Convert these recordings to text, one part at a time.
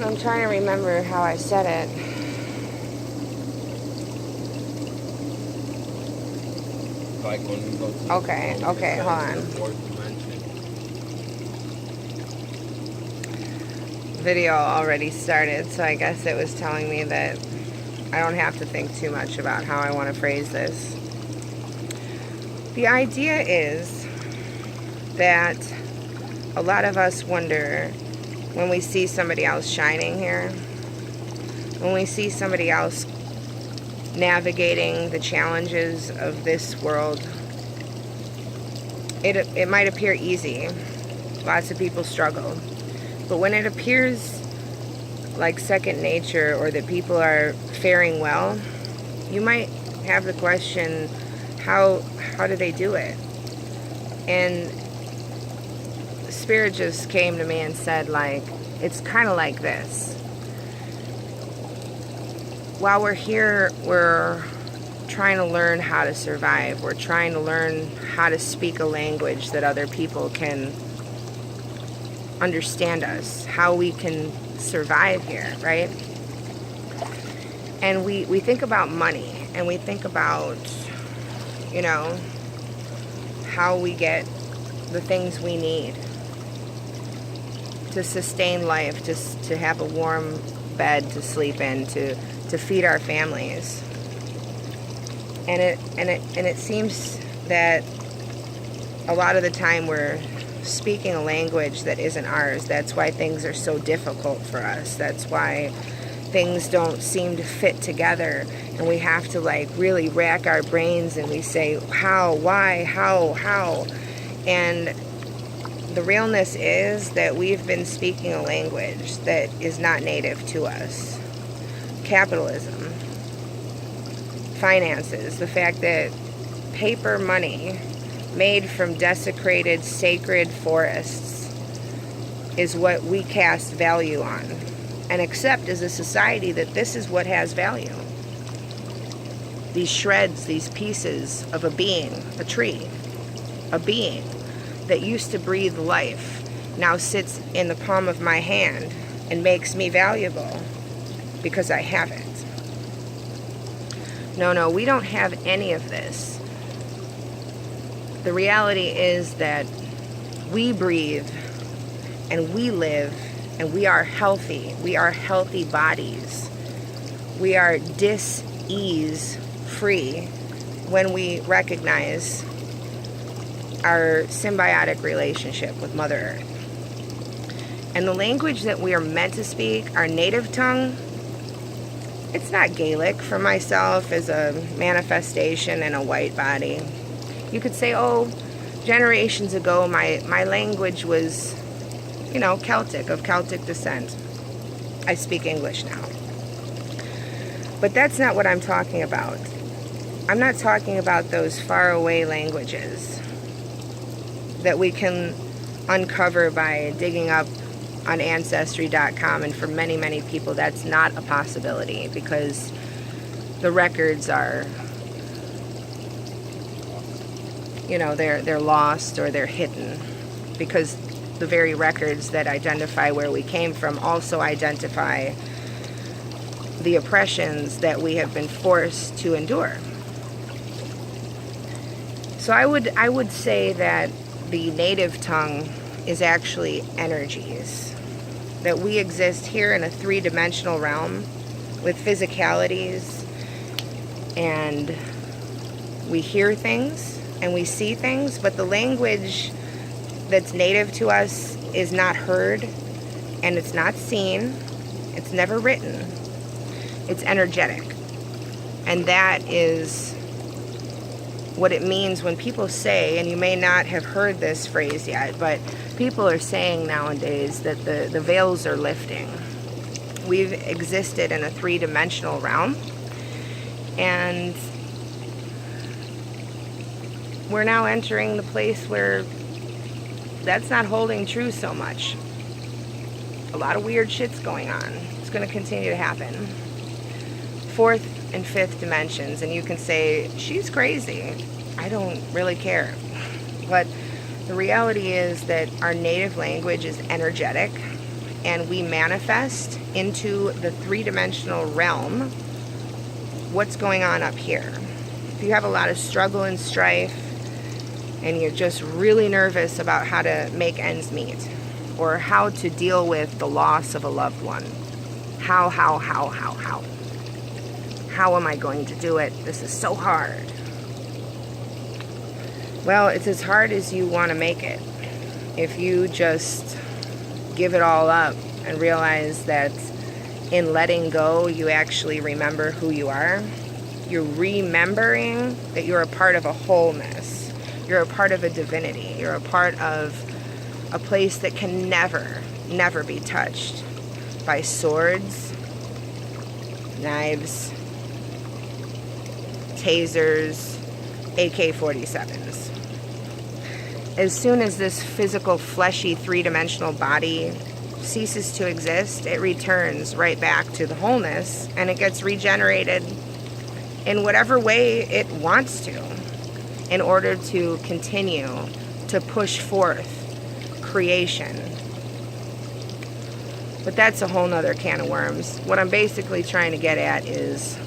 I'm trying to remember how I said it. Like when we go to Okay, hold on. the fourth dimension. Video already started, so I guess it was telling me that I don't have to think too much about how I want to phrase this. The idea is that a lot of us wonder when we see somebody else shining here, when we see somebody else navigating the challenges of this world, it might appear easy. Lots of people struggle. But when it appears like second nature, or that people are faring well, you might have the question, how do they do it? And Spirit just came to me and said, like, it's kind of like this. While we're here, we're trying to learn how to survive. We're trying to learn how to speak a language that other people can understand us, how we can survive here, right? And we think about money, and we think about, you know, how we get the things we need to sustain life, just to have a warm bed to sleep in, to feed our families. And it seems that a lot of the time we're speaking a language that isn't ours. That's why things are so difficult for us. That's why things don't seem to fit together, and we have to like really rack our brains, and we say, how, why, how? And the realness is that we've been speaking a language that is not native to us. Capitalism, finances, the fact that paper money made from desecrated sacred forests is what we cast value on and accept as a society that this is what has value. These shreds, these pieces of a being, a tree, a being that used to breathe life now sits in the palm of my hand and makes me valuable because I have it. No, we don't have any of this. The reality is that we breathe and we live and we are healthy. We are healthy bodies. We are dis-ease free when we recognize our symbiotic relationship with Mother Earth. And the language that we are meant to speak, our native tongue, it's not Gaelic. For myself, as a manifestation in a white body, you could say, oh, generations ago my language was, you know, Celtic, of Celtic descent. I speak English now. But that's not what I'm talking about. I'm not talking about those faraway languages that we can uncover by digging up on Ancestry.com, and for many, many people that's not a possibility because the records are, you know, they're lost or they're hidden, because the very records that identify where we came from also identify the oppressions that we have been forced to endure. So I would say that the native tongue is actually energies, that we exist here in a three-dimensional realm with physicalities, and we hear things and we see things, but the language that's native to us is not heard, and it's not seen, it's never written, it's energetic. And that is what it means when people say, and you may not have heard this phrase yet, but people are saying nowadays that the veils are lifting. We've existed in a three-dimensional realm, and we're now entering the place where that's not holding true so much. A lot of weird shit's going on. It's going to continue to happen. Fourth and fifth dimensions, and you can say, she's crazy. I don't really care. But the reality is that our native language is energetic, and we manifest into the three-dimensional realm what's going on up here. If you have a lot of struggle and strife and you're just really nervous about how to make ends meet or how to deal with the loss of a loved one, how am I going to do it? This is so hard. Well, it's as hard as you want to make it. If you just give it all up and realize that in letting go, you actually remember who you are. You're remembering that you're a part of a wholeness. You're a part of a divinity. You're a part of a place that can never be touched by swords, knives, tasers, AK-47s. As soon as this physical, fleshy, three-dimensional body ceases to exist, it returns right back to the wholeness, and it gets regenerated in whatever way it wants to in order to continue to push forth creation. But that's a whole nother can of worms. What I'm basically trying to get at is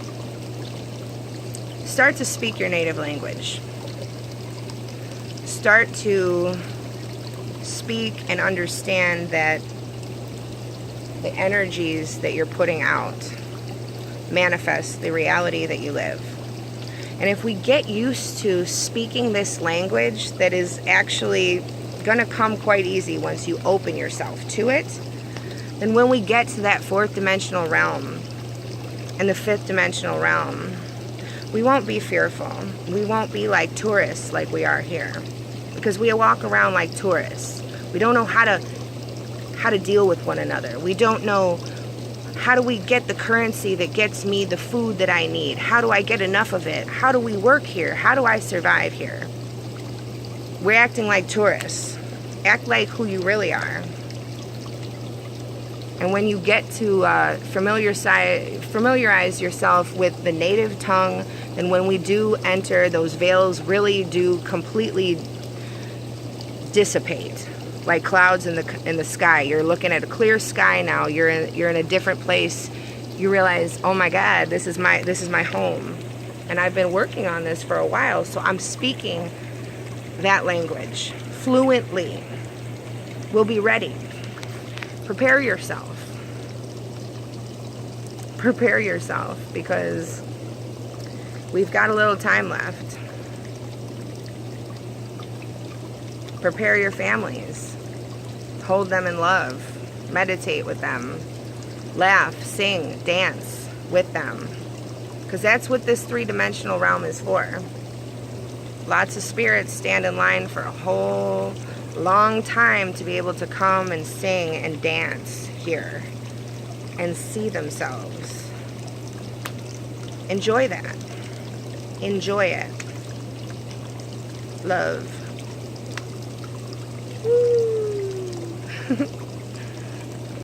start to speak your native language. Start to speak and understand that the energies that you're putting out manifest the reality that you live. And if we get used to speaking this language that is actually going to come quite easy once you open yourself to it, then when we get to that fourth dimensional realm and the fifth dimensional realm, we won't be fearful. We won't be like tourists like we are here, because we walk around like tourists. We don't know how to deal with one another. We don't know how do we get the currency that gets me the food that I need. How do I get enough of it? How do we work here? How do I survive here? We're acting like tourists. Act like who you really are. And when you get to familiarize yourself with the native tongue, and when we do enter, those veils really do completely dissipate, like clouds in the sky. You're looking at a clear sky now. You're in a different place. You realize, oh my God, this is my home, and I've been working on this for a while. So I'm speaking that language fluently. We'll be ready. Prepare yourself. Prepare yourself, because we've got a little time left. Prepare your families. Hold them in love. Meditate with them. Laugh, sing, dance with them. Because that's what this three-dimensional realm is for. Lots of spirits stand in line for a whole long time to be able to come and sing and dance here and see themselves. Enjoy that. Enjoy it. Love. Woo.